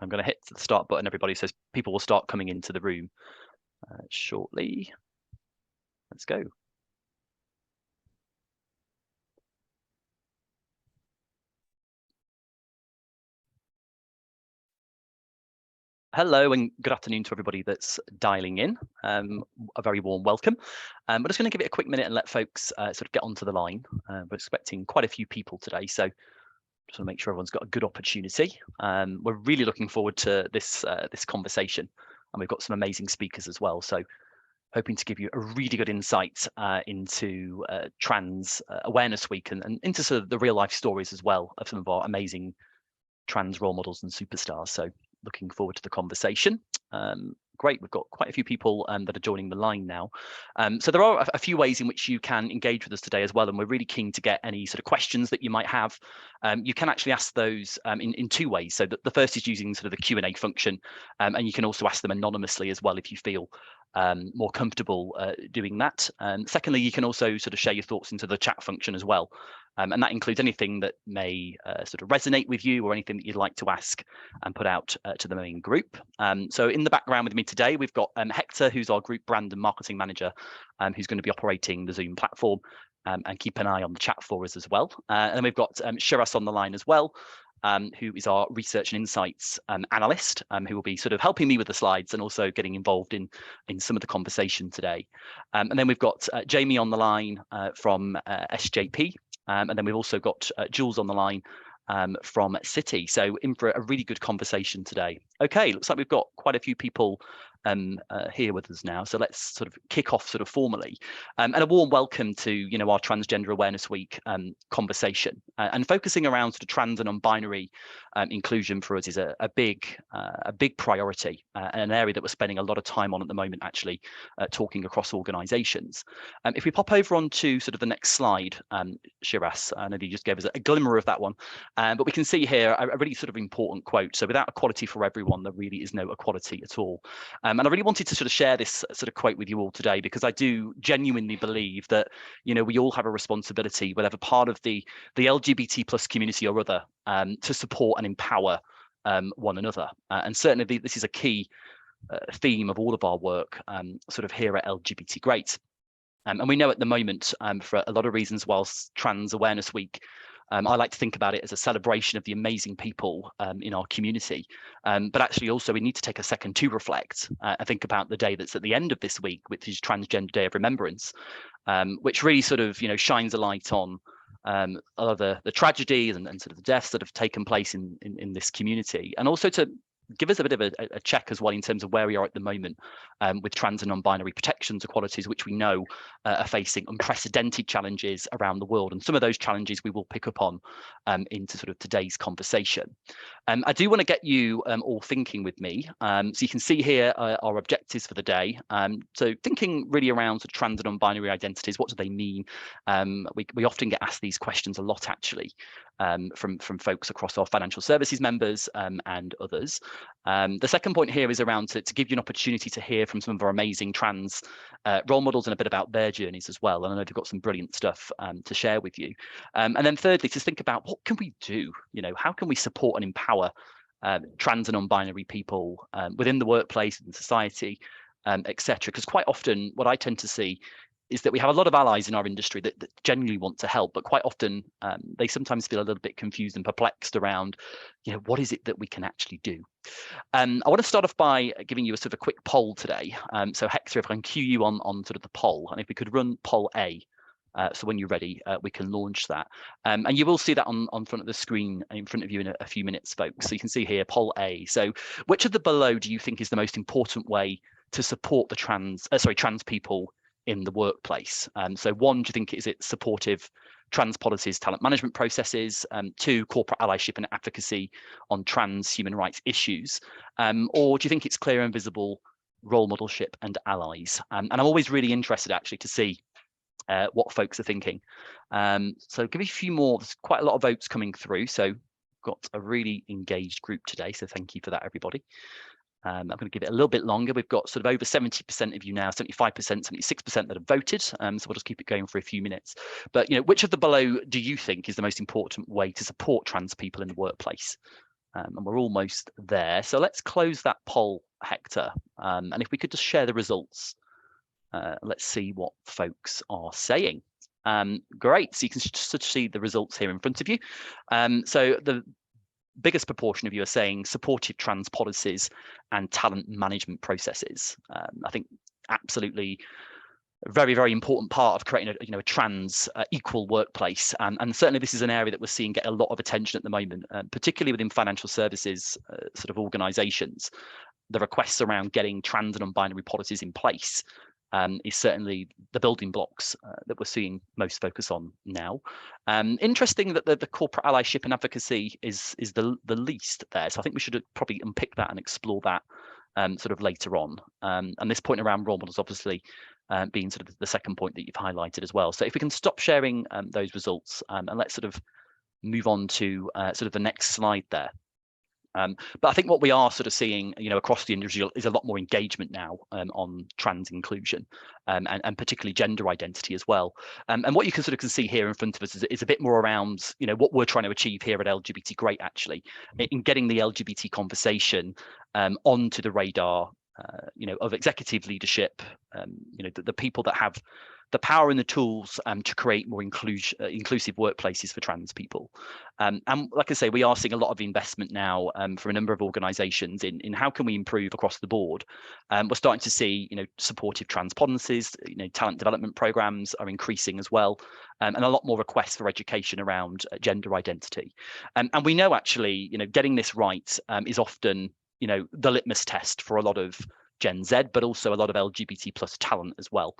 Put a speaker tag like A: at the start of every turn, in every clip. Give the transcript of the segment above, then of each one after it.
A: I'm going to hit the start button, everybody, so people will start coming into the room shortly. Let's go. Hello and good afternoon to everybody that's dialing in. A very warm welcome. We're just going to give it a quick minute and let folks sort of get onto the line. We're expecting quite a few people today, so just want to make sure everyone's got a good opportunity. We're really looking forward to this conversation, and we've got some amazing speakers as well. So hoping to give you a really good insight into Trans Awareness Week and into sort of the real life stories as well of some of our amazing trans role models and superstars. So looking forward to the conversation. Great, we've got quite a few people that are joining the line now. So there are a few ways in which you can engage with us today as well, and we're really keen to get any sort of questions that you might have. You can actually ask those in two ways. So the first is using sort of the Q&A function, and you can also ask them anonymously as well if you feel more comfortable doing that. Secondly, you can also sort of share your thoughts into the chat function as well. And that includes anything that may sort of resonate with you or anything that you'd like to ask and put out to the main group. So in the background with me today, we've got Hector, who's our group brand and marketing manager, who's going to be operating the Zoom platform and keep an eye on the chat for us as well. And then we've got Shiraz on the line as well, who is our research and insights analyst, who will be sort of helping me with the slides and also getting involved in some of the conversation today. And then we've got Jamie on the line from SJP. And then we've also got Jules on the line from City. So in for a really good conversation today. Okay, looks like we've got quite a few people here with us now. So let's sort of kick off sort of formally. And a warm welcome to, our Transgender Awareness Week conversation. And focusing around sort of trans and non-binary inclusion for us is a big priority and an area that we're spending a lot of time on at the moment, actually, talking across organisations. If we pop over onto sort of the next slide, Shiraz, I know you just gave us a glimmer of that one, but we can see here a really sort of important quote. So without equality for everyone, there really is no equality at all. And I really wanted to sort of share this sort of quote with you all today, because I do genuinely believe that, we all have a responsibility, whatever part of the LGBT plus community or other, to support and empower one another. And certainly this is a key theme of all of our work sort of here at LGBT Great. And we know at the moment, for a lot of reasons, whilst Trans Awareness Week, I like to think about it as a celebration of the amazing people in our community. But actually also we need to take a second to reflect and think about the day that's at the end of this week, which is Transgender Day of Remembrance, which really sort of, shines a light on a lot of the tragedies and sort of the deaths that have taken place in this community, and also to give us a bit of a check as well in terms of where we are at the moment with trans and non-binary protections, equalities, which we know are facing unprecedented challenges around the world. And some of those challenges we will pick up on into sort of today's conversation. I do want to get you all thinking with me. So you can see here our objectives for the day. So thinking really around sort of trans and non-binary identities, what do they mean? We often get asked these questions a lot, actually, from folks across our financial services members and others. The second point here is around to give you an opportunity to hear from some of our amazing trans role models and a bit about their journeys as well. And I know they've got some brilliant stuff to share with you. And then thirdly, to think about what can we do? How can we support and empower trans and non-binary people within the workplace and society, etc. Because quite often what I tend to see is that we have a lot of allies in our industry that genuinely want to help, but quite often they sometimes feel a little bit confused and perplexed around, what is it that we can actually do? I want to start off by giving you a sort of quick poll today. So Hector, if I can cue you on sort of the poll, and if we could run poll A, so when you're ready, we can launch that. And you will see that on front of the screen in front of you in a few minutes, folks. So you can see here, poll A. So which of the below do you think is the most important way to support the trans people in the workplace? So one, do you think is it supportive trans policies, talent management processes? Two, corporate allyship and advocacy on trans human rights issues? Or do you think it's clear and visible role modelship and allies? And I'm always really interested actually to see what folks are thinking. So give me a few more. There's quite a lot of votes coming through. So got a really engaged group today. So thank you for that, everybody. I'm going to give it a little bit longer. We've got sort of over 70% of you now, 75%, 76% that have voted. So we'll just keep it going for a few minutes. But, which of the below do you think is the most important way to support trans people in the workplace? And we're almost there. So let's close that poll, Hector. And if we could just share the results, let's see what folks are saying. Great, so you can just see the results here in front of you. So the biggest proportion of you are saying supportive trans policies and talent management processes. I think absolutely a very, very important part of creating a trans equal workplace. And certainly this is an area that we're seeing get a lot of attention at the moment, particularly within financial services sort of organizations. The requests around getting trans and non-binary policies in place is certainly the building blocks that we're seeing most focus on now. Interesting that the corporate allyship and advocacy is the least there. So I think we should probably unpick that and explore that sort of later on. And this point around role models obviously being sort of the second point that you've highlighted as well. So if we can stop sharing those results and let's sort of move on to sort of the next slide there. But I think what we are sort of seeing, across the industry is a lot more engagement now on trans inclusion and particularly gender identity as well. And what you can sort of see here in front of us is a bit more around, what we're trying to achieve here at LGBT Great, actually, in getting the LGBT conversation onto the radar, of executive leadership, the people that have the power and the tools to create more inclusive workplaces for trans people. And like I say, we are seeing a lot of investment now from a number of organisations in how can we improve across the board. We're starting to see, supportive trans policies, talent development programmes are increasing as well, and a lot more requests for education around gender identity. And we know actually, getting this right is often, the litmus test for a lot of Gen Z, but also a lot of LGBT plus talent as well.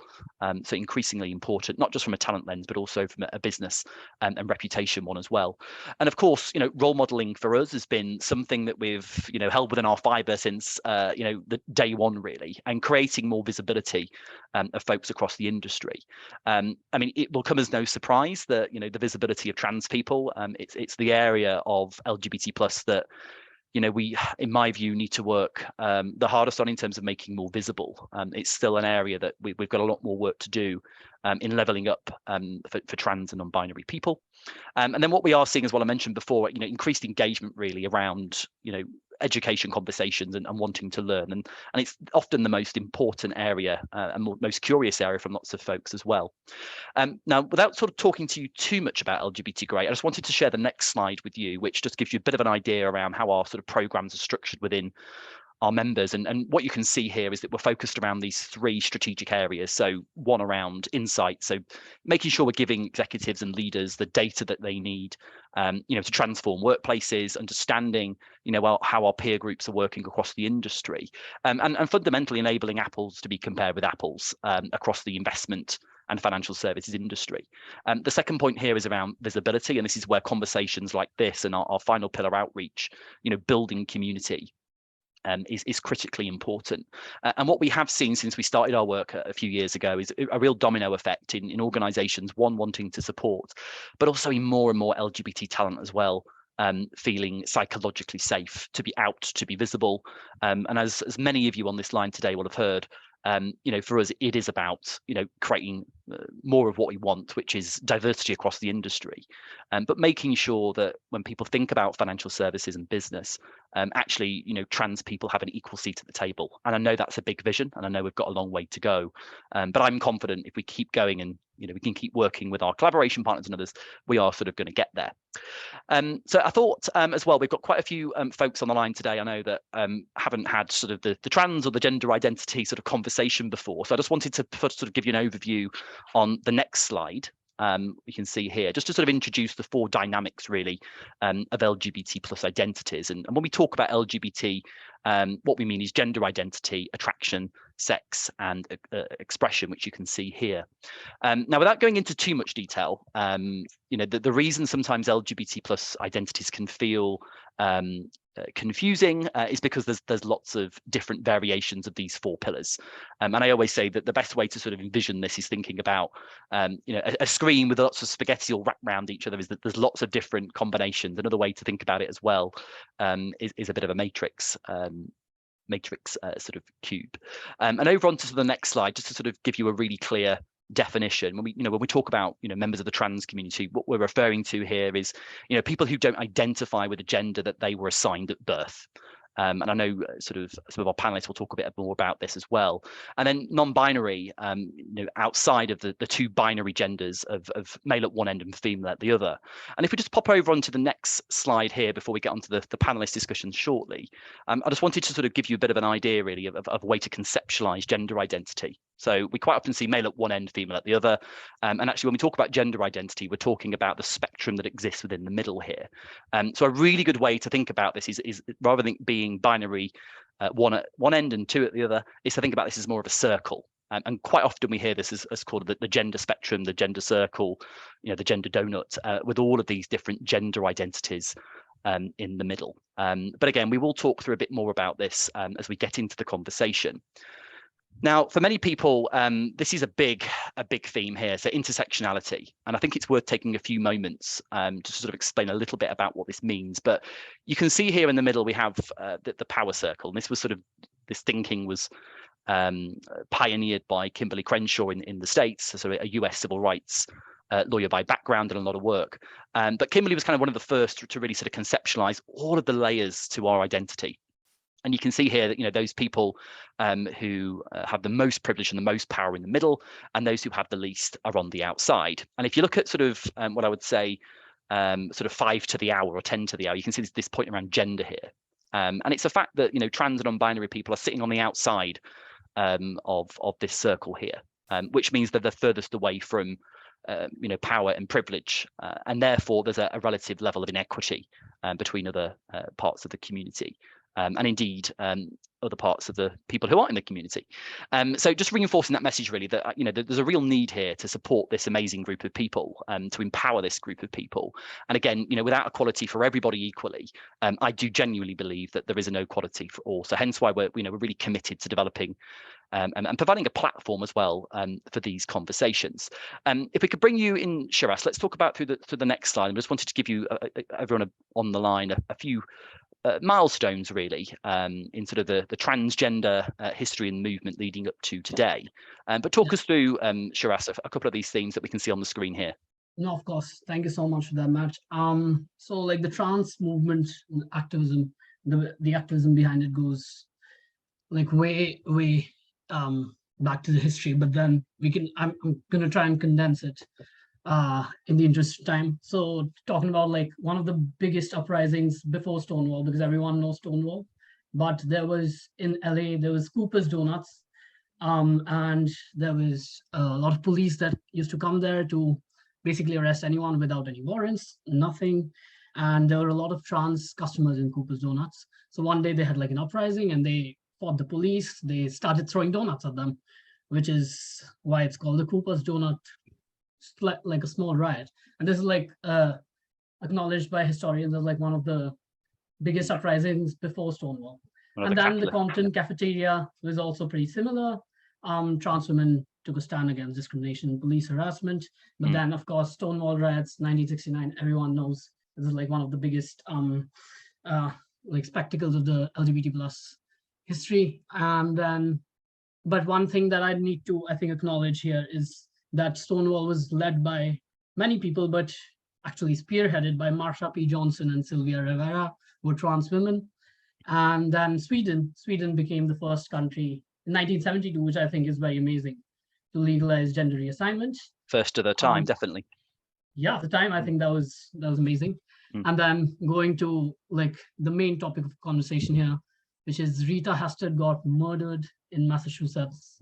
A: So increasingly important, not just from a talent lens, but also from a business and reputation one as well. And of course, role modeling for us has been something that we've, held within our fibre since, the day one really, and creating more visibility of folks across the industry. I mean, it will come as no surprise that, the visibility of trans people, it's the area of LGBT plus that we, in my view, need to work the hardest on in terms of making more visible. It's still an area that we've got a lot more work to do in levelling up for trans and non-binary people. And then what we are seeing, as well, I mentioned before, increased engagement really around, education conversations and wanting to learn. And it's often the most important area and most curious area from lots of folks as well. Now, without sort of talking to you too much about LGBT Great, I just wanted to share the next slide with you, which just gives you a bit of an idea around how our sort of programs are structured within our members. And what you can see here is that we're focused around these three strategic areas. So one around insight, so making sure we're giving executives and leaders the data that they need, to transform workplaces, understanding, how our peer groups are working across the industry, and fundamentally enabling apples to be compared with apples across the investment and financial services industry. The second point here is around visibility, and this is where conversations like this and our final pillar outreach, building community, is critically important. And what we have seen since we started our work a few years ago is a real domino effect in organisations, one, wanting to support, but also in more and more LGBT talent as well, feeling psychologically safe to be out, to be visible. And as many of you on this line today will have heard, for us, it is about, creating more of what we want, which is diversity across the industry, but making sure that when people think about financial services and business, actually, trans people have an equal seat at the table. And I know that's a big vision, and I know we've got a long way to go. But I'm confident if we keep going and, we can keep working with our collaboration partners and others, we are sort of going to get there. So I thought as well, we've got quite a few folks on the line today. I know that haven't had sort of the trans or the gender identity sort of conversation before. So I just wanted to sort of give you an overview on the next slide. We can see here, just to sort of introduce the four dynamics really of LGBT plus identities. And when we talk about LGBT, what we mean is gender identity, attraction, sex, and expression, which you can see here. Now, without going into too much detail, the reason sometimes LGBT plus identities can feel confusing is because there's lots of different variations of these four pillars, and I always say that the best way to sort of envision this is thinking about a screen with lots of spaghetti all wrapped around each other, is that there's lots of different combinations. Another way to think about it as well is a bit of a matrix sort of cube. And over onto the next slide, just to sort of give you a really clear definition. When we talk about members of the trans community, what we're referring to here is people who don't identify with the gender that they were assigned at birth. And I know sort of some of our panelists will talk a bit more about this as well. And then non-binary, outside of the two binary genders of male at one end and female at the other. And if we just pop over onto the next slide here before we get onto the panelist discussion shortly, I just wanted to sort of give you a bit of an idea really of a way to conceptualize gender identity. So we quite often see male at one end, female at the other. And actually, when we talk about gender identity, we're talking about the spectrum that exists within the middle here. So a really good way to think about this is rather than being binary, one at one end and two at the other, is to think about this as more of a circle. And quite often we hear this as called the gender spectrum, the gender circle, the gender donut, with all of these different gender identities in the middle. But again, we will talk through a bit more about this as we get into the conversation. Now, for many people, this is a big theme here, so intersectionality. And I think it's worth taking a few moments to sort of explain a little bit about what this means. But you can see here in the middle, we have the power circle. And this thinking was pioneered by Kimberly Crenshaw in the States, so a US civil rights lawyer by background and a lot of work. But Kimberly was kind of one of the first to really sort of conceptualize all of the layers to our identity. And you can see here that those people who have the most privilege and the most power in the middle, and those who have the least are on the outside. And if you look at sort of what I would say, sort of 5 to the hour or 10 to the hour, you can see this point around gender here. And it's a fact that trans and non-binary people are sitting on the outside of this circle here, which means that they're furthest away from power and privilege, and therefore there's a relative level of inequity between other parts of the community. And indeed, other parts of the people who aren't in the community. So just reinforcing that message really that there's a real need here to support this amazing group of people, to empower this group of people. And again, without equality for everybody equally, I do genuinely believe that there is no equality for all. So hence why we're really committed to developing and providing a platform as well for these conversations. If we could bring you in, Shiraz, let's talk about through the next slide. I just wanted to give you everyone on the line a few milestones really in sort of the transgender history and movement leading up to today. But talk us through, Shiraz, a couple of these themes that we can see on the screen here.
B: No, of course. Thank you so much for that, Matt. So like the trans movement activism, the activism behind it goes like way back to the history, but then I'm gonna try and condense it in the interest of time. So talking about like one of the biggest uprisings before Stonewall, because everyone knows Stonewall, but there was in LA, there was Cooper's Donuts, and there was a lot of police that used to come there to basically arrest anyone without any warrants, nothing. And there were a lot of trans customers in Cooper's Donuts. So one day they had like an uprising and they fought the police. They started throwing donuts at them, which is why it's called the Cooper's Donut, like a small riot. And this is like acknowledged by historians as like one of the biggest uprisings before Stonewall. And then the Compton cafeteria was also pretty similar. Trans women took a stand against discrimination and police harassment. But then, of course, Stonewall riots, 1969, everyone knows this is like one of the biggest like spectacles of the LGBT plus history. And then, but one thing that I need to, I think, acknowledge here is that Stonewall was led by many people, but actually spearheaded by Marsha P. Johnson and Sylvia Rivera, who were trans women. And then Sweden became the first country in 1972, which I think is very amazing, to legalize gender reassignment.
A: First of the time, definitely.
B: Yeah, at the time, I think that was amazing. And then going to like the main topic of conversation here, which is Rita Hastert got murdered in Massachusetts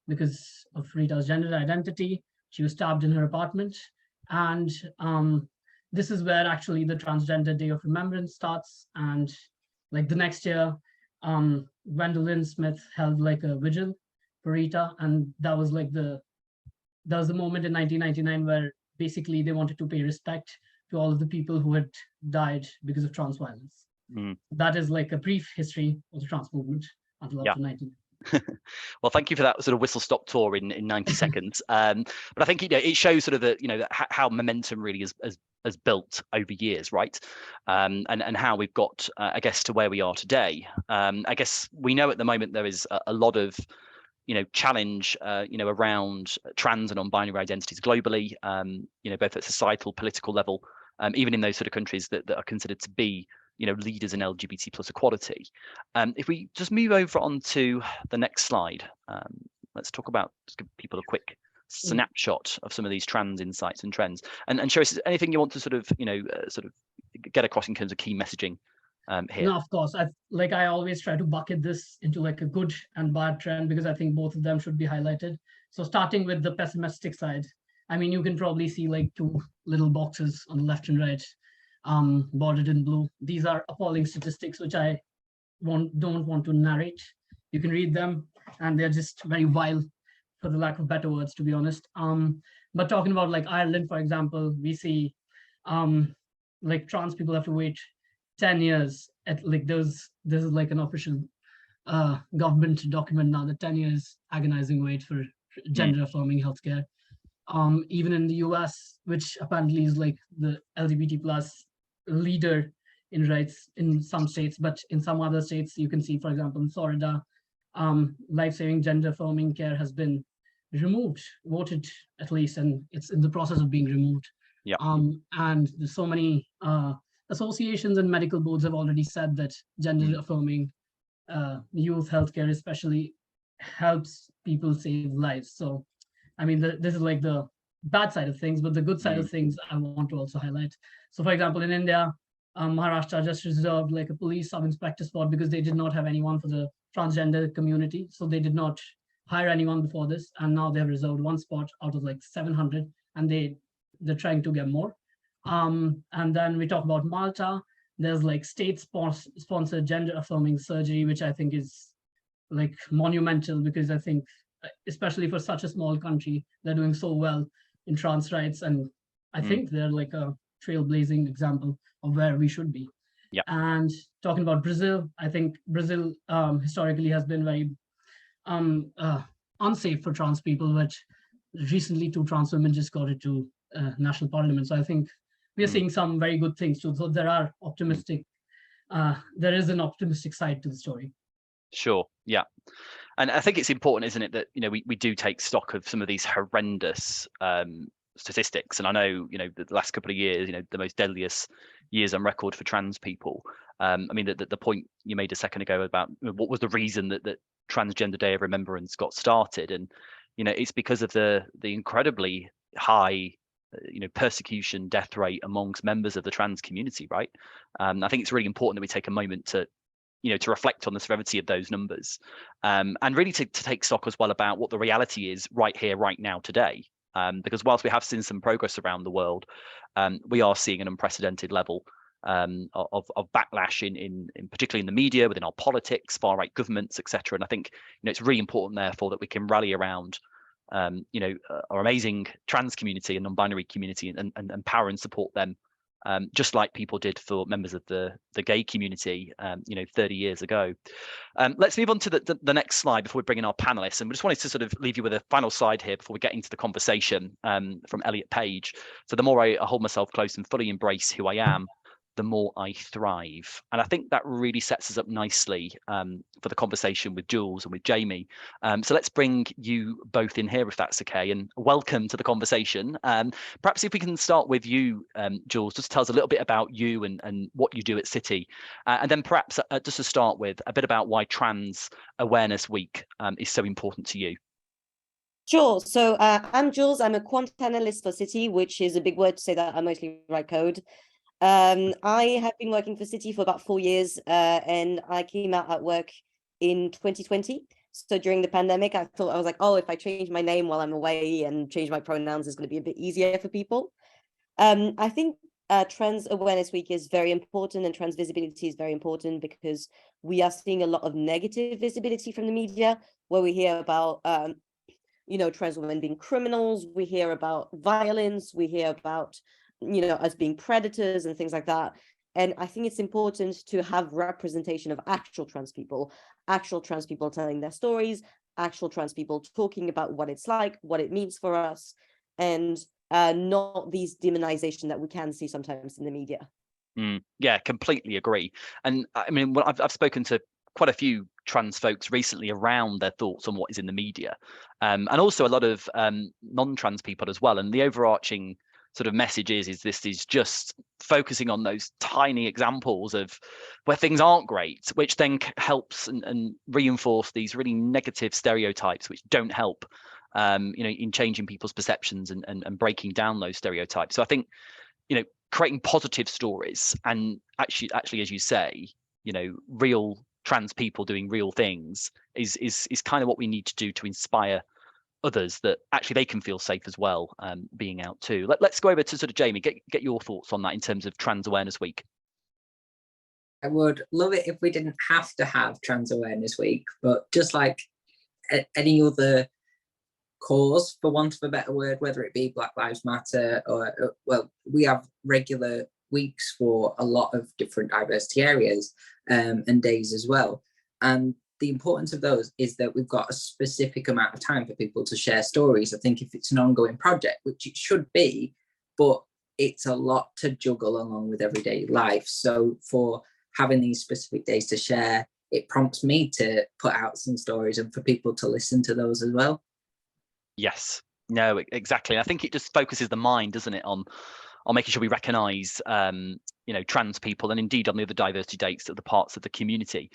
B: because of Rita's gender identity. She was stabbed in her apartment. And this is where actually the Transgender Day of Remembrance starts. And like the next year, Gwendolyn Smith held like a vigil for Rita. And that was like the moment in 1999 where basically they wanted to pay respect to all of the people who had died because of trans violence. That is like a brief history of the trans movement until up to 19.
A: Well, thank you for that sort of whistle-stop tour in 90 seconds. But I think it shows sort of the how momentum really has built over years, right? And how we've got, I guess, to where we are today. I guess we know at the moment there is a lot of challenge, around trans and non-binary identities globally, both at societal, political level, even in those sort of countries that are considered to be, leaders in LGBT plus equality. If we just move over onto the next slide, let's talk about, just give people a quick snapshot of some of these trans insights and trends, and show us anything you want to sort of get across in terms of key messaging here.
B: No, of course. I always try to bucket this into like a good and bad trend, because I think both of them should be highlighted. So starting with the pessimistic side, I mean, you can probably see like two little boxes on the left and right, bordered in blue. These are appalling statistics, which I don't want to narrate. You can read them, and they're just very vile, for the lack of better words, to be honest. But talking about like Ireland, for example, we see like trans people have to wait 10 years at like this is like an official government document now, that 10 years agonizing wait for gender affirming healthcare. Even in the US, which apparently is like the LGBT plus leader in rights in some states, but in some other states, you can see, for example, in Florida, life-saving gender affirming care has been removed, voted at least, and it's in the process of being removed.
A: Yeah.
B: And there's so many associations and medical boards have already said that gender affirming youth healthcare especially helps people save lives. So, I mean, this is like the bad side of things, but the good side of things I want to also highlight. So, for example, in India, Maharashtra just reserved like a police sub-inspector spot because they did not have anyone for the transgender community. So they did not hire anyone before this, and now they've reserved one spot out of like 700, and they're trying to get more. And then we talk about Malta. There's like state-sponsored gender affirming surgery, which I think is like monumental, because I think, especially for such a small country, they're doing so well in trans rights, and I think they're like a trailblazing example of where we should be.
A: Yeah.
B: And talking about Brazil, I think Brazil historically has been very unsafe for trans people, but recently two trans women just got into national parliament. So I think we are seeing some very good things too. So there are optimistic, there is an optimistic side to the story.
A: Sure. Yeah. And I think it's important, isn't it, that we do take stock of some of these horrendous statistics. And I know, the last couple of years, the most deadliest years on record for trans people. I mean, the point you made a second ago about what was the reason that Transgender Day of Remembrance got started, and it's because of the incredibly high persecution, death rate amongst members of the trans community, right? I think it's really important that we take a moment to reflect on the severity of those numbers, and really to take stock as well about what the reality is right here, right now, today. Because whilst we have seen some progress around the world, we are seeing an unprecedented level of backlash in particularly in the media, within our politics, far right governments, etc. And I think it's really important, therefore, that we can rally around our amazing trans community and non-binary community, and empower and support them, just like people did for members of the gay community 30 years ago. Let's move on to the next slide before we bring in our panelists, and we just wanted to sort of leave you with a final slide here before we get into the conversation, from Elliot Page. So the more I hold myself close and fully embrace who I am, the more I thrive. And I think that really sets us up nicely for the conversation with Jules and with Jamie. So let's bring you both in here, if that's okay, and welcome to the conversation. Perhaps if we can start with you, Jules, just tell us a little bit about you and what you do at City. And then perhaps just to start with, a bit about why Trans Awareness Week is so important to you.
C: Sure. So I'm Jules. I'm a quant analyst for City, which is a big word to say that I mostly write code. I have been working for City for about 4 years, and I came out at work in 2020. So during the pandemic, I was like, oh, if I change my name while I'm away and change my pronouns, it's going to be a bit easier for people. I think Trans Awareness Week is very important, and trans visibility is very important, because we are seeing a lot of negative visibility from the media, where we hear about trans women being criminals, we hear about violence, we hear about us being predators and things like that. And I think it's important to have representation of actual trans people telling their stories, actual trans people talking about what it's like, what it means for us, and not these demonization that we can see sometimes in the media.
A: Yeah, completely agree. And I mean, I've spoken to quite a few trans folks recently around their thoughts on what is in the media, and also a lot of non-trans people as well. And the overarching sort of message is this is just focusing on those tiny examples of where things aren't great, which then helps and reinforce these really negative stereotypes, which don't help, in changing people's perceptions and breaking down those stereotypes. So I think, creating positive stories and actually, as you say, real trans people doing real things is kind of what we need to do to inspire others that actually they can feel safe as well, being out too. Let's go over to sort of Jamie, get your thoughts on that in terms of Trans Awareness Week.
D: I would love it if we didn't have to have Trans Awareness Week, but just like any other cause, for want of a better word, whether it be Black Lives Matter or, well, we have regular weeks for a lot of different diversity areas, and days as well. And the importance of those is that we've got a specific amount of time for people to share stories. I think if it's an ongoing project, which it should be, but it's a lot to juggle along with everyday life. So for having these specific days to share, it prompts me to put out some stories and for people to listen to those as well.
A: Yes, no, exactly. I think it just focuses the mind, doesn't it, on making sure we recognise, trans people, and indeed on the other diversity dates at the parts of the community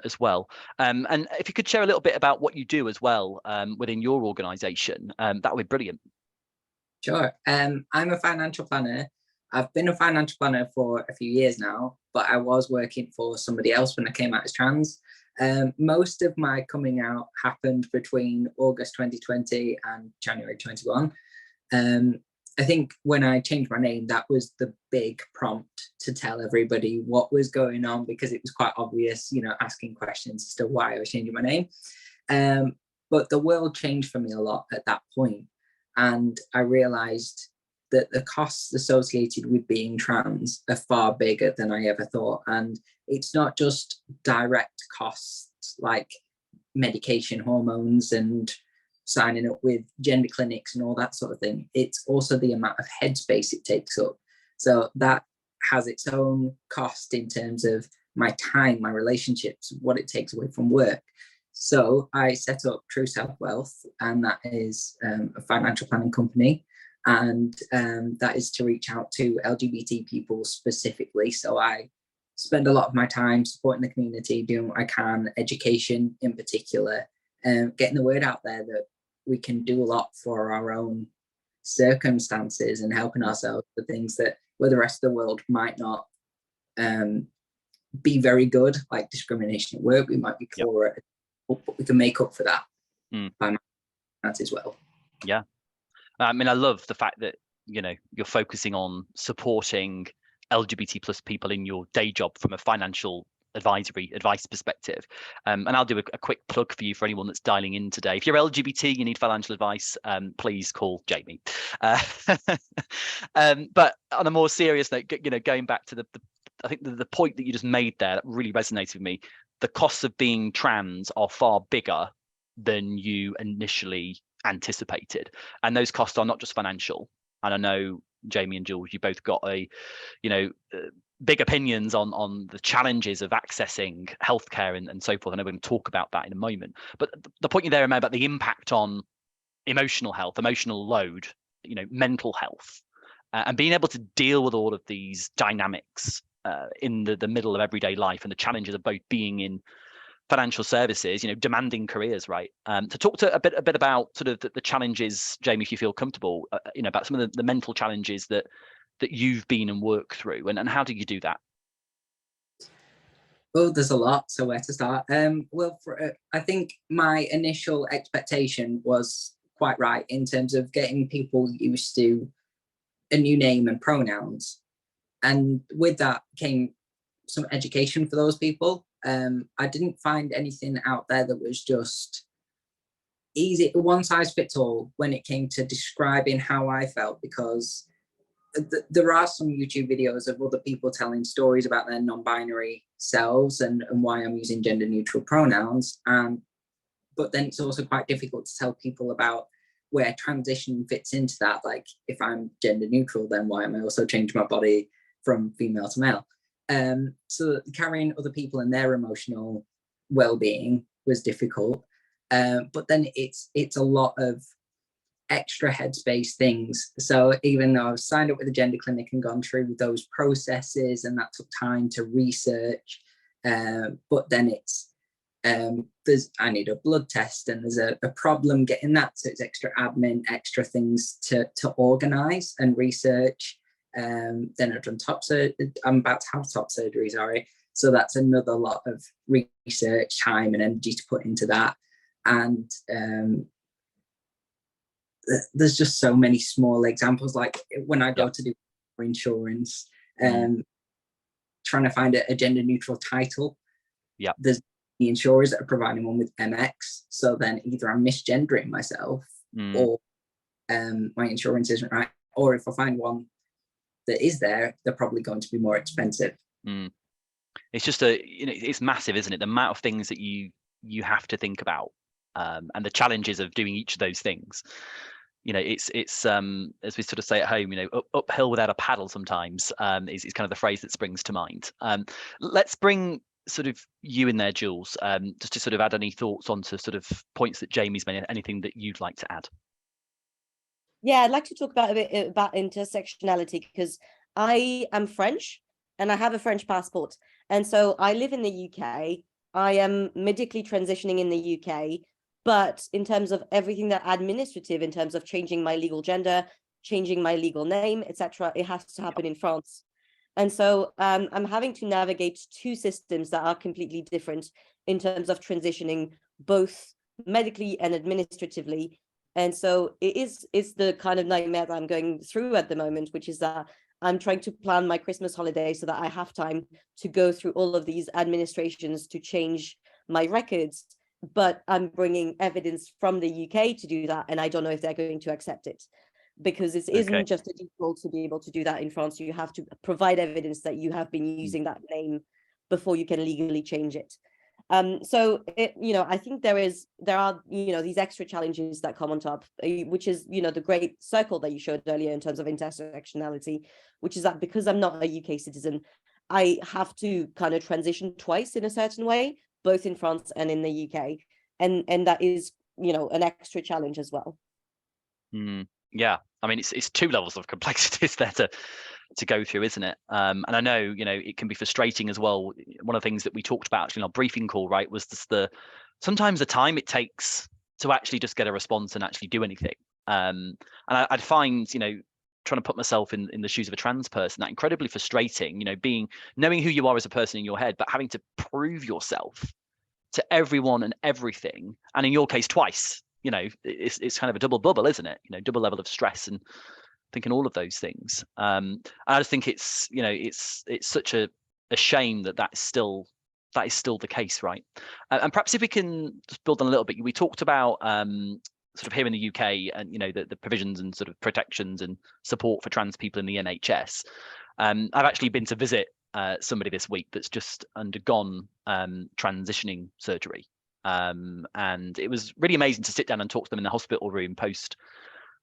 A: as well. And if you could share a little bit about what you do as well within your organisation, that would be brilliant.
D: Sure. I'm a financial planner. I've been a financial planner for a few years now, but I was working for somebody else when I came out as trans. Most of my coming out happened between August 2020 and January 21. I think when I changed my name, that was the big prompt to tell everybody what was going on, because it was quite obvious, asking questions as to why I was changing my name. But the world changed for me a lot at that point. And I realized that the costs associated with being trans are far bigger than I ever thought. And it's not just direct costs like medication, hormones, and signing up with gender clinics and all that sort of thing. It's also the amount of headspace it takes up. So that has its own cost in terms of my time, my relationships, what it takes away from work. So I set up True Self Wealth, and that is a financial planning company. And that is to reach out to LGBT people specifically. So I spend a lot of my time supporting the community, doing what I can, education in particular, getting the word out there that we can do a lot for our own circumstances and helping ourselves with things that where the rest of the world might not be very good, like discrimination at work. We might be poorer, but we can make up for that by that as well.
A: Yeah. I mean, I love the fact that, you're focusing on supporting LGBT plus people in your day job from a financial advice perspective. And I'll do a quick plug for you for anyone that's dialing in today. If you're LGBT, you need financial advice, please call Jamie. But on a more serious note, going back to I think the point that you just made there that really resonated with me. The costs of being trans are far bigger than you initially anticipated, and those costs are not just financial. And I know Jamie and Jules, you both got big opinions on the challenges of accessing healthcare and so forth. I know we're going to talk about that in a moment, but the point you there about the impact on emotional health, emotional load, mental health, and being able to deal with all of these dynamics in the middle of everyday life, and the challenges of both being in financial services, demanding careers, right? To talk to a bit about sort of the challenges, Jamie, if you feel comfortable, about some of the mental challenges that you've been and worked through, and how do you do that?
D: Oh, there's a lot. So where to start? Well, I think my initial expectation was quite right in terms of getting people used to a new name and pronouns. And with that came some education for those people. I didn't find anything out there that was just easy, one size fits all when it came to describing how I felt, because there are some YouTube videos of other people telling stories about their non-binary selves and why I'm using gender neutral pronouns. But then it's also quite difficult to tell people about where transition fits into that. Like, if I'm gender neutral, then why am I also changing my body from female to male? So carrying other people and their emotional well-being was difficult. But then it's a lot of extra headspace things. So even though I've signed up with the gender clinic and gone through those processes, and that took time to research, but then it's I need a blood test, and there's a problem getting that, so it's extra admin, extra things to organize and research. Then I've done I'm about to have top surgery, sorry, so that's another lot of research, time and energy to put into that. And there's just so many small examples, like when I go to do insurance, trying to find a gender neutral title. There's the insurers that are providing one with MX, so then either I'm misgendering myself or my insurance isn't right, or if I find one that is there, they're probably going to be more expensive.
A: It's just it's massive, isn't it? The amount of things that you have to think about, and the challenges of doing each of those things. It's as we sort of say at home, uphill without a paddle sometimes, is kind of the phrase that springs to mind. Let's bring sort of you in there, Jules, just to sort of add any thoughts onto sort of points that Jamie's made, anything that you'd like to add.
C: Yeah, I'd like to talk about a bit about intersectionality, because I am French and I have a French passport. And so I live in the UK. I am medically transitioning in the UK. But in terms of everything that administrative, in terms of changing my legal gender, changing my legal name, etc., it has to happen in France. And so I'm having to navigate two systems that are completely different in terms of transitioning, both medically and administratively. And so it's the kind of nightmare that I'm going through at the moment, which is that I'm trying to plan my Christmas holiday so that I have time to go through all of these administrations to change my records. But I'm bringing evidence from the UK to do that, and I don't know if they're going to accept it, because it isn't just a default to be able to do that in France. You have to provide evidence that you have been using that name before you can legally change it. So I think there are these extra challenges that come on top, which is the great circle that you showed earlier in terms of intersectionality, which is that because I'm not a UK citizen, I have to kind of transition twice in a certain way, both in France and in the UK, and that is an extra challenge as well.
A: Yeah, I mean it's two levels of complexities there to go through, isn't it? And I know it can be frustrating as well. One of the things that we talked about actually in our briefing call, right, was just sometimes the time it takes to actually just get a response and actually do anything. And I'd find trying to put myself in the shoes of a trans person, that incredibly frustrating, knowing who you are as a person in your head, but having to prove yourself to everyone and everything, and in your case twice. It's kind of a double bubble, isn't it? Double level of stress and thinking all of those things. And I just think it's such a shame that is still the case, right? And perhaps if we can just build on a little bit, we talked about sort of here in the UK and the provisions and sort of protections and support for trans people in the NHS. I've actually been to visit somebody this week that's just undergone transitioning surgery. And it was really amazing to sit down and talk to them in the hospital room post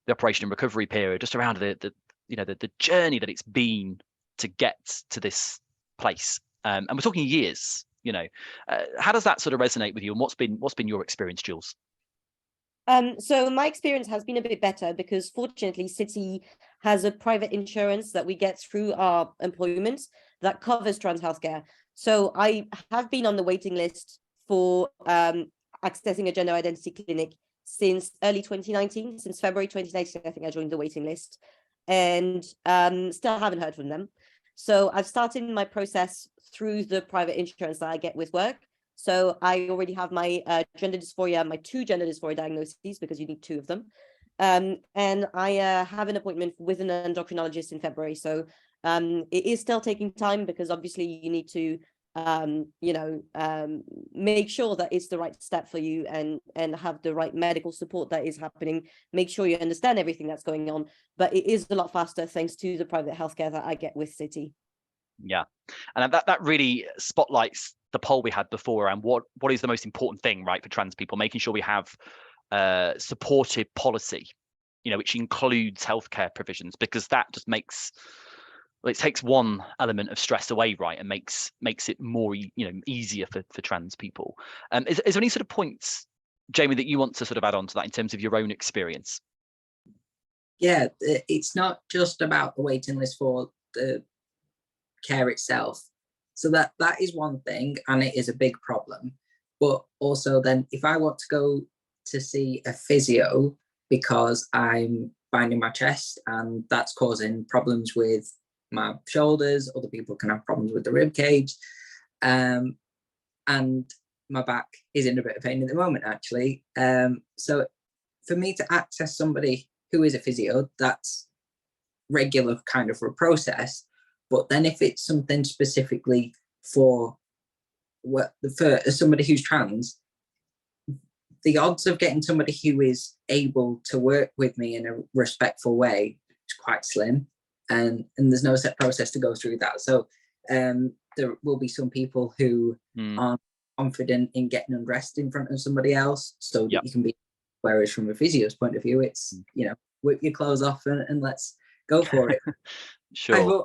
A: the operation and recovery period, just around the journey that it's been to get to this place. And we're talking years. How does that sort of resonate with you, and what's been your experience, Jules?
C: So my experience has been a bit better, because fortunately City has a private insurance that we get through our employment that covers trans healthcare. So I have been on the waiting list for accessing a gender identity clinic since early 2019, since February 2019. I think I joined the waiting list, and still haven't heard from them. So I've started my process through the private insurance that I get with work. So I already have my gender dysphoria, my 2 gender dysphoria diagnoses, because you need 2 of them. And I have an appointment with an endocrinologist in February. So it is still taking time, because obviously you need to make sure that it's the right step for you, and have the right medical support that is happening. Make sure you understand everything that's going on, but it is a lot faster thanks to the private healthcare that I get with City.
A: Yeah, and that really spotlights the poll we had before around what is the most important thing, right, for trans people, making sure we have supportive policy, which includes healthcare provisions, because that just makes well, it takes one element of stress away, right, and makes it more easier for trans people. Is there any sort of points, Jamie, that you want to sort of add on to that in terms of your own experience?
D: Yeah, it's not just about the waiting list for the care itself. So that is one thing, and it is a big problem. But also then, if I want to go to see a physio because I'm binding my chest and that's causing problems with my shoulders, other people can have problems with the rib cage, and my back is in a bit of pain at the moment, actually. So for me to access somebody who is a physio, that's regular kind of a process. But then if it's something specifically for somebody who's trans, the odds of getting somebody who is able to work with me in a respectful way is quite slim, and there's no set process to go through that. So there will be some people who aren't confident in getting undressed in front of somebody else, so that you can be. Whereas from a physio's point of view, it's whip your clothes off and let's go for it.
A: Sure.
D: I've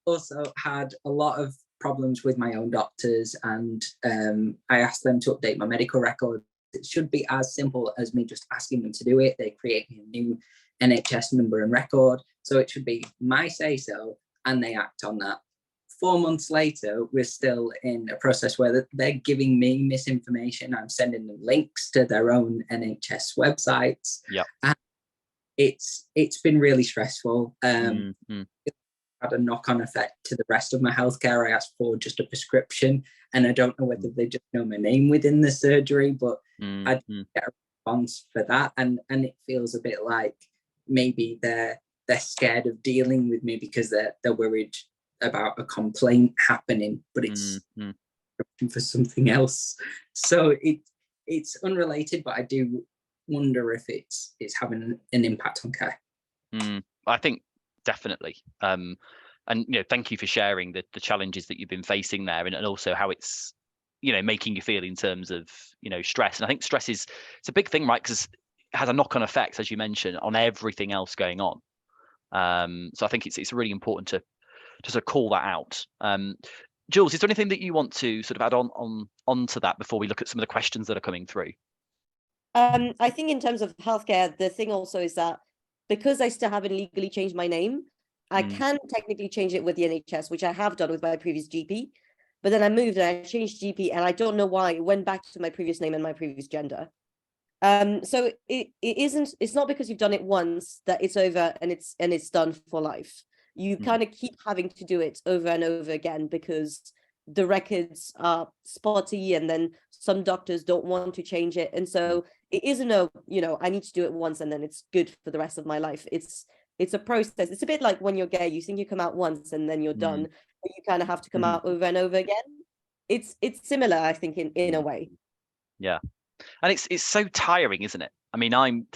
D: also had a lot of problems with my own doctors, and I asked them to update my medical record. It should be as simple as me just asking them to do it. They create me a new NHS number and record, so it should be my say so, and they act on that. 4 months later, we're still in a process where they're giving me misinformation. I'm sending them links to their own NHS websites.
A: Yeah,
D: and it's been really stressful. Had a knock-on effect to the rest of my healthcare. I asked for just a prescription, and I don't know whether they just know my name within the surgery, but I didn't get a response for that, and it feels a bit like maybe they're scared of dealing with me because they're worried about a complaint happening, but it's for something else. So it's unrelated, but I do wonder if it's having an impact on care.
A: I think definitely. And thank you for sharing the challenges that you've been facing there, and also how it's making you feel in terms of stress. And I think stress it's a big thing, right? Because it has a knock-on effect, as you mentioned, on everything else going on. So I think it's really important to sort of call that out. Jules, is there anything that you want to sort of add onto that before we look at some of the questions that are coming through?
C: I think in terms of healthcare, the thing also is that because I still haven't legally changed my name, I can technically change it with the NHS, which I have done with my previous GP. But then I moved and I changed GP, and I don't know why it went back to my previous name and my previous gender. So it's not because you've done it once that it's over and it's done for life. You kind of keep having to do it over and over again because the records are spotty, and then some doctors don't want to change it. And so it isn't I need to do it once and then it's good for the rest of my life. It's a process. It's a bit like when you're gay, you think you come out once and then you're done, but you kind of have to come out over and over again. It's similar, I think, in a way.
A: Yeah. And it's so tiring, isn't it? I mean, I'm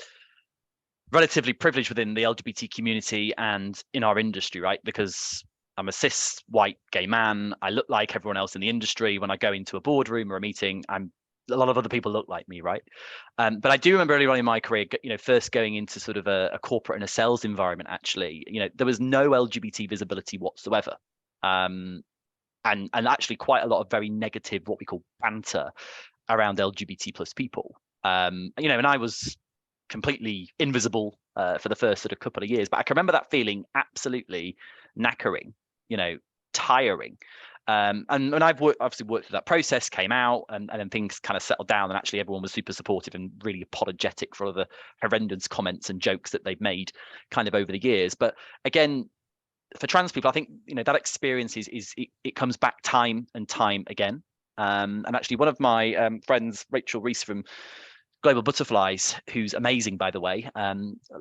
A: relatively privileged within the LGBT community and in our industry, right? Because I'm a cis white gay man. I look like everyone else in the industry. When I go into a boardroom or a meeting, a lot of other people look like me, right? But I do remember early on in my career, first going into sort of a corporate and a sales environment. Actually, there was no LGBT visibility whatsoever, and actually quite a lot of very negative, what we call banter, around LGBT plus people. And I was completely invisible for the first sort of couple of years, but I can remember that feeling absolutely knackering, tiring. And when I've obviously worked through that process, came out, and then things kind of settled down, and actually everyone was super supportive and really apologetic for all the horrendous comments and jokes that they've made kind of over the years. But again, for trans people, I think that experience it comes back time and time again. And actually, one of my friends, Rachel Reese from Global Butterflies, who's amazing, by the way,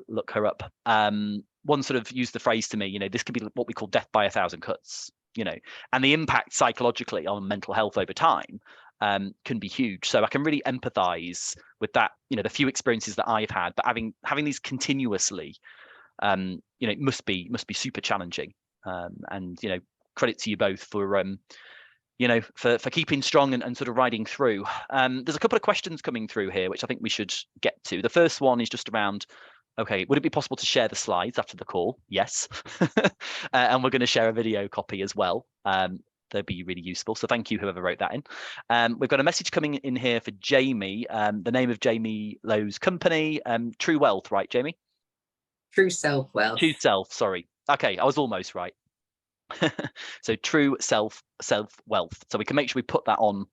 A: look her up, one sort of used the phrase to me, this could be what we call death by 1,000 cuts, and the impact psychologically on mental health over time can be huge. So I can really empathize with that, the few experiences that I've had, but having these continuously, it must be super challenging. And credit to you both for for keeping strong and sort of riding through. There's a couple of questions coming through here, which I think we should get to. The first one is just around Okay, would it be possible to share the slides after the call? Yes. And we're going to share a video copy as well. They'd be really useful. So thank you, whoever wrote that in. We've got a message coming in here for Jamie. The name of Jamie Lowe's company, True Wealth, right, Jamie?
D: True self-wealth.
A: True Self, sorry. Okay, I was almost right. So True Self Wealth. So we can make sure we put that on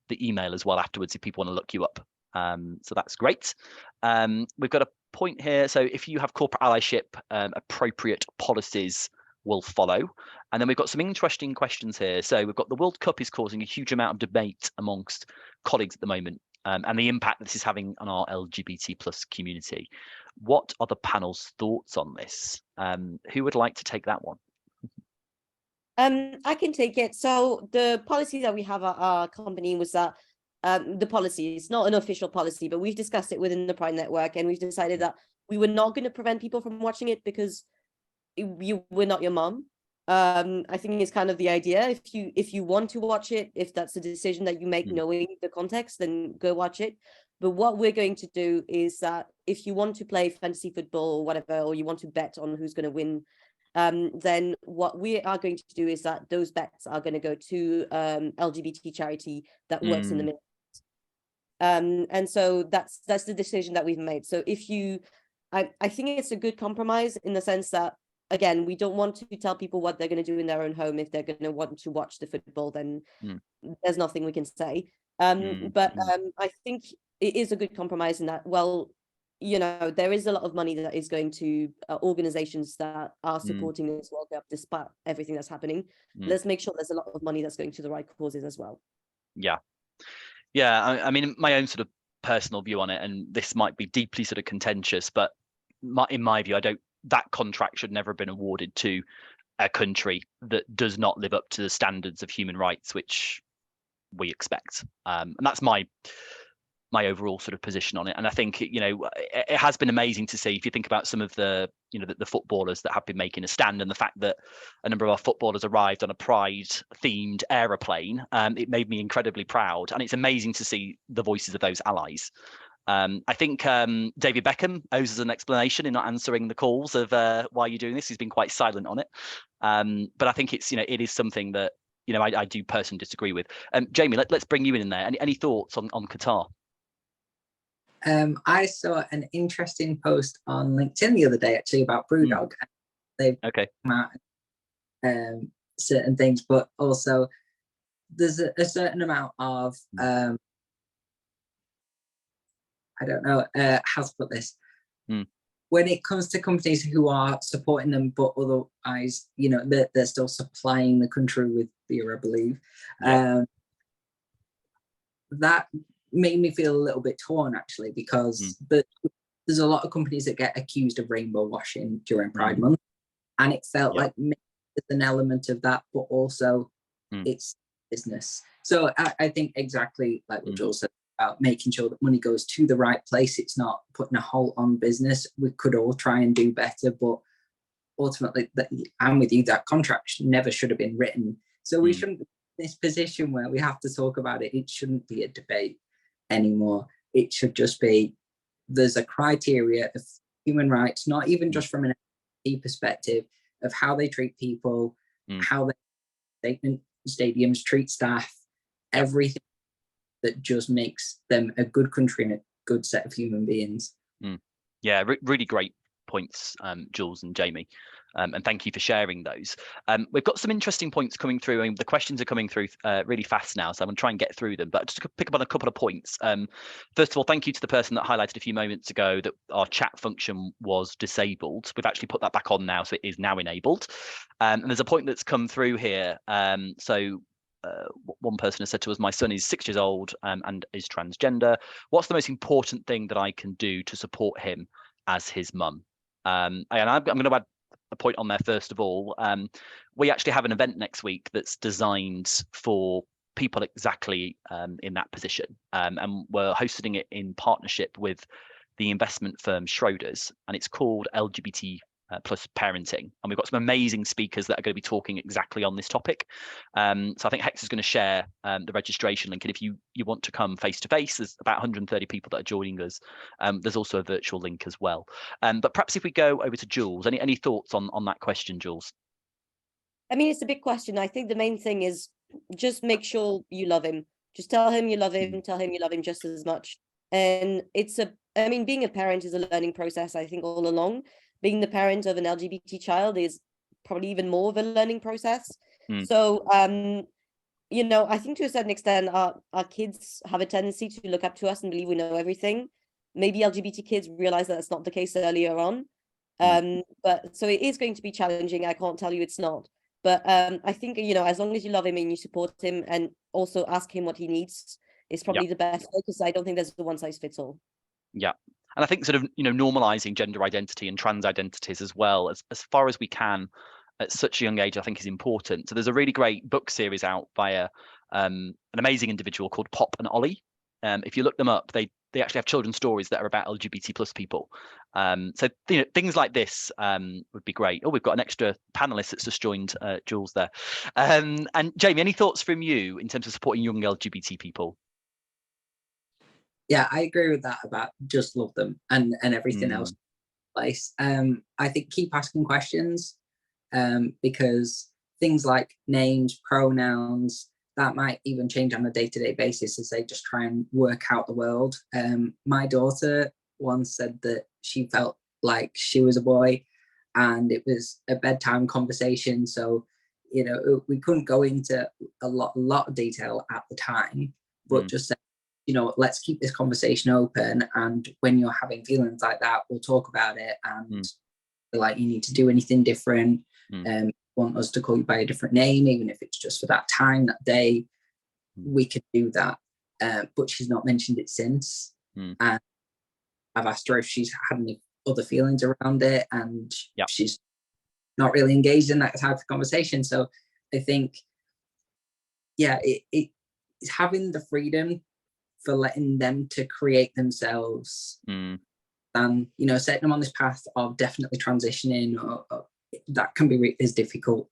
A: the email as well afterwards if people want to look you up. So that's great. We've got a point here. So if you have corporate allyship, appropriate policies will follow. And then we've got some interesting questions here. So we've got the World Cup is causing a huge amount of debate amongst colleagues at the moment, and the impact this is having on our LGBT plus community. What are the panel's thoughts on this? Who would like to take that one?
C: I can take it. So the policy that we have at our company was that the policy is not an official policy, but we've discussed it within the Pride Network, and we've decided that we were not going to prevent people from watching it because we're not your mom. I think it's kind of the idea. If you want to watch it, if that's a decision that you make knowing the context, then go watch it. But what we're going to do is that if you want to play fantasy football or whatever, or you want to bet on who's going to win, then what we are going to do is that those bets are going to go to LGBT charity that works in the middle. And so that's the decision that we've made. So if you, I think it's a good compromise in the sense that, again, we don't want to tell people what they're going to do in their own home. If they're going to want to watch the football, then there's nothing we can say. But I think it is a good compromise in that, well, you know, there is a lot of money that is going to organizations that are supporting this World Cup despite everything that's happening. Let's make sure there's a lot of money that's going to the right causes as well.
A: Yeah. I mean, my own sort of personal view on it, and this might be deeply sort of contentious, but in my view, that contract should never have been awarded to a country that does not live up to the standards of human rights which we expect. And that's my overall sort of position on it. And I think, you know, it has been amazing to see, if you think about some of the, you know, the footballers that have been making a stand, and the fact that a number of our footballers arrived on a Pride themed aeroplane, it made me incredibly proud. And it's amazing to see the voices of those allies. I think David Beckham owes us an explanation in not answering the calls of why you're doing this. He's been quite silent on it. But I think it's, you know, it is something that, you know, I do personally disagree with. Jamie, let's bring you in there. Any thoughts on Qatar?
D: I saw an interesting post on LinkedIn the other day, actually, about Brewdog. They've come out certain things, but also there's a certain amount of I don't know how to put this. When it comes to companies who are supporting them, but otherwise, you know, they're still supplying the country with beer, I believe. That made me feel a little bit torn, actually, because there's a lot of companies that get accused of rainbow washing during Pride Month, and it felt like maybe there's an element of that, but also it's business. So I think exactly like what Joel said about making sure that money goes to the right place. It's not putting a halt on business. We could all try and do better, but ultimately, I'm with you, that contract never should have been written. So we shouldn't be in this position where we have to talk about it. It shouldn't be a debate anymore. It should just be, there's a criteria of human rights, not even just from an LGBT perspective, of how they treat people, how stadiums treat staff, everything that just makes them a good country and a good set of human beings.
A: Yeah, really great points, Jules and Jamie. And thank you for sharing those. We've got some interesting points coming through. I mean, the questions are coming through really fast now, so I'm going to try and get through them. But just to pick up on a couple of points. First of all, thank you to the person that highlighted a few moments ago that our chat function was disabled. We've actually put that back on now, so it is now enabled. And there's a point that's come through here. One person has said to us, my son is 6 years old and is transgender. What's the most important thing that I can do to support him as his mum? And I'm going to add a point on there first of all. We actually have an event next week that's designed for people exactly in that position, and we're hosting it in partnership with the investment firm Schroders, and it's called LGBT plus parenting, and we've got some amazing speakers that are going to be talking exactly on this topic. So I think Hex is going to share the registration link, and if you want to come face to face, there's about 130 people that are joining us. There's also a virtual link as well. But perhaps if we go over to Jules, any thoughts on that question, Jules?
C: I mean, it's a big question. I think the main thing is just make sure you love him. Just tell him you love him, tell him you love him just as much. And I mean, being a parent is a learning process, I think, all along. Being the parent of an LGBT child is probably even more of a learning process. So, you know, I think to a certain extent, our kids have a tendency to look up to us and believe we know everything. Maybe LGBT kids realize that that's not the case earlier on. But so it is going to be challenging. I can't tell you it's not. But I think, you know, as long as you love him and you support him and also ask him what he needs, is probably the best way, because I don't think there's a one size fits all.
A: Yeah. And I think sort of, you know, normalizing gender identity and trans identities as well, as far as we can at such a young age, I think is important. So there's a really great book series out by an amazing individual called Pop and Ollie. If you look them up, they actually have children's stories that are about LGBT plus people. So you know, things like this would be great. Oh, we've got an extra panelist that's just joined Jules there. And Jamie, any thoughts from you in terms of supporting young LGBT people?
D: Yeah, I agree with that about just love them and everything else in place. I think keep asking questions, because things like names, pronouns, that might even change on a day-to-day basis as they just try and work out the world. My daughter once said that she felt like she was a boy, and it was a bedtime conversation. So, you know, we couldn't go into a lot of detail at the time, but just say, you know, let's keep this conversation open, and when you're having feelings like that, we'll talk about it, and like you need to do anything different, want us to call you by a different name, even if it's just for that time, that day, we could do that. But she's not mentioned it since, and I've asked her if she's had any other feelings around it, and she's not really engaged in that type of conversation. So I think, yeah, it's having the freedom for letting them to create themselves, and, you know, setting them on this path of definitely transitioning, or that can be as difficult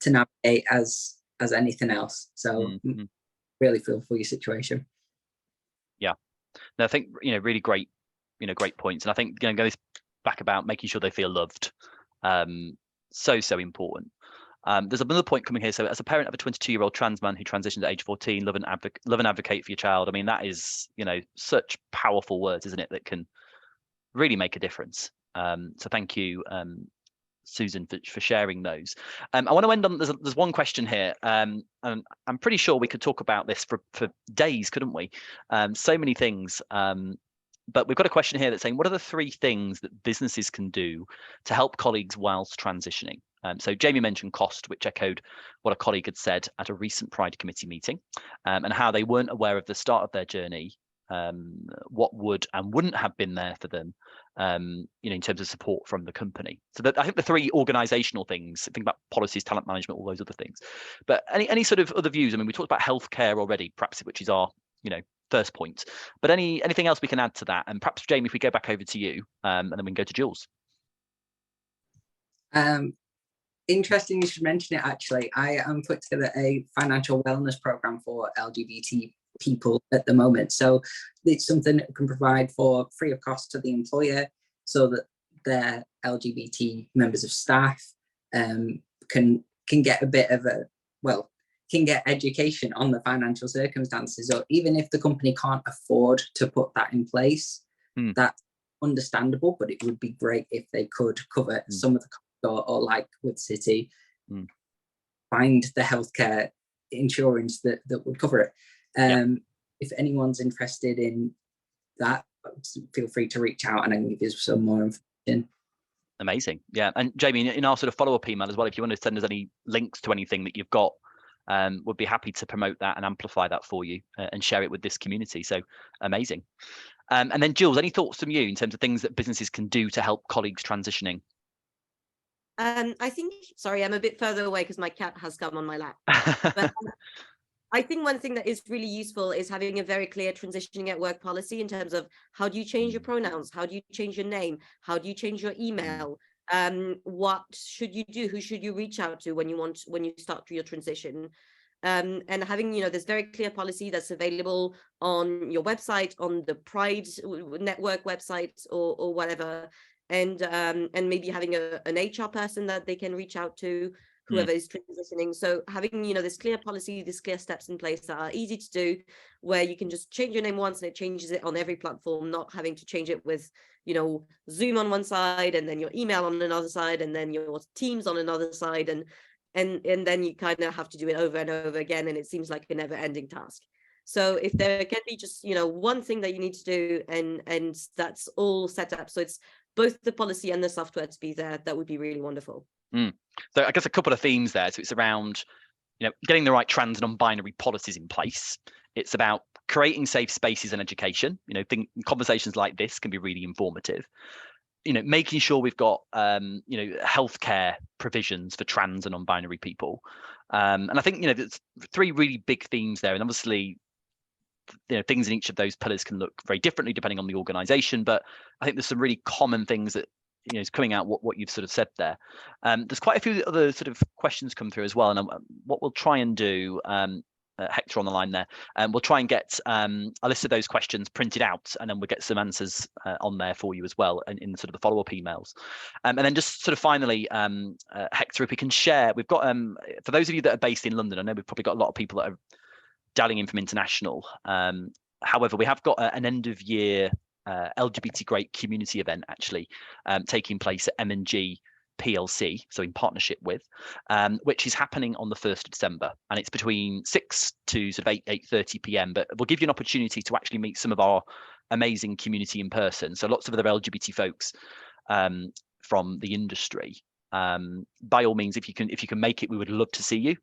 D: to navigate as anything else. So really feel for your situation.
A: Yeah, no, I think, you know, really great, you know, great points. And I think, you know, goes back about making sure they feel loved. So important. There's another point coming here. So as a parent of a 22-year-old trans man who transitioned at age 14, love and advocate for your child. I mean, that is, you know, such powerful words, isn't it, that can really make a difference. So thank you, Susan, for sharing those. I want to end on, there's one question here, and I'm pretty sure we could talk about this for days, couldn't we? So many things. But we've got a question here that's saying, what are the 3 things that businesses can do to help colleagues whilst transitioning? So Jamie mentioned cost, which echoed what a colleague had said at a recent Pride Committee meeting, and how they weren't aware of the start of their journey, what would and wouldn't have been there for them, you know, in terms of support from the company. So that, I think the 3 organizational things, think about policies, talent management, all those other things. But any sort of other views? I mean, we talked about healthcare already, perhaps, which is our, you know, first point. But anything else we can add to that? And perhaps, Jamie, if we go back over to you, and then we can go to Jules.
D: Interesting you should mention it, actually. I am put together a financial wellness program for LGBT people at the moment. So it's something that can provide for free of cost to the employer, so that their LGBT members of staff can get a bit of can get education on the financial circumstances. Or even if the company can't afford to put that in place, that's understandable, but it would be great if they could cover some of the costs, or like with City, find the healthcare insurance that would cover it. If anyone's interested in that, feel free to reach out and I can give you some more information.
A: Amazing. Yeah. And Jamie, in our sort of follow-up email as well, if you want to send us any links to anything that you've got, we'd be happy to promote that and amplify that for you, and share it with this community. So amazing. And then Jules, any thoughts from you in terms of things that businesses can do to help colleagues transitioning?
C: I think, sorry, I'm a bit further away because my cat has come on my lap. But I think one thing that is really useful is having a very clear transitioning at work policy in terms of how do you change your pronouns? How do you change your name? How do you change your email? What should you do? Who should you reach out to when you start your transition? And having, this very clear policy that's available on your website, on the Pride network website, or whatever, and maybe having an HR person that they can reach out to, whoever is transitioning. So having, this clear policy, these clear steps in place that are easy to do, where you can just change your name once and it changes it on every platform, not having to change it with, Zoom on one side, and then your email on another side, and then your Teams on another side, and then you kind of have to do it over and over again, and it seems like a never-ending task. So if there can be just, one thing that you need to do, and that's all set up, so it's both the policy and the software to be there, that would be really wonderful.
A: So I guess a couple of themes there. So it's around, getting the right trans and non-binary policies in place. It's about creating safe spaces and education. Conversations like this can be really informative. Making sure we've got healthcare provisions for trans and non-binary people. And I think there's three really big themes there, and obviously things in each of those pillars can look very differently depending on the organization, but I think there's some really common things that is coming out what you've sort of said there. There's quite a few other sort of questions come through as well, and what we'll try and do, Hector on the line there, and we'll try and get a list of those questions printed out, and then we'll get some answers on there for you as well, and in sort of the follow-up emails. And then just sort of finally, Hector, if we can share, we've got for those of you that are based in London, I know we've probably got a lot of people that are dialing in from international. However, we have got an end of year LGBT Great community event actually taking place at M&G PLC, so in partnership with, which is happening on the 1st of December, and it's between 6 to sort of 8:30 p.m. But we'll give you an opportunity to actually meet some of our amazing community in person. So lots of other LGBT folks from the industry. By all means, if you can make it, we would love to see you.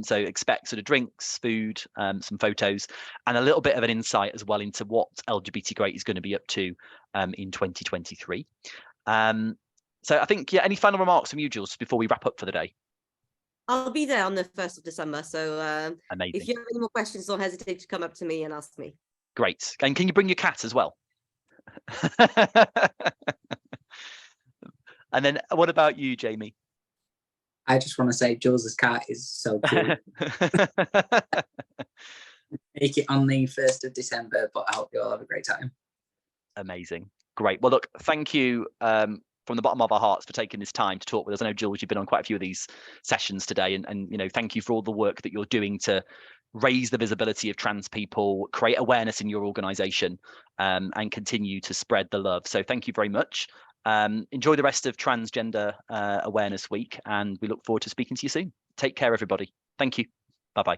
A: So expect sort of drinks, food, some photos, and a little bit of an insight as well into what LGBT Great is going to be up to in 2023. So I think, any final remarks from you, Jules, before we wrap up for the day?
C: I'll be there on the 1st of December. So
A: amazing.
C: If you have any more questions, don't hesitate to come up to me and ask me.
A: Great. And can you bring your cat as well? And then what about you, Jamie?
D: I just want to say Jules's cat is so cute. Make it on the 1st of December, but I hope you all have a great time.
A: Amazing. Great. Well, look, thank you from the bottom of our hearts for taking this time to talk with us. I know, Jules, you've been on quite a few of these sessions today, and thank you for all the work that you're doing to raise the visibility of trans people, create awareness in your organization, and continue to spread the love. So thank you very much. Enjoy the rest of Transgender Awareness Week, and we look forward to speaking to you soon. Take care, everybody. Thank you. Bye-bye.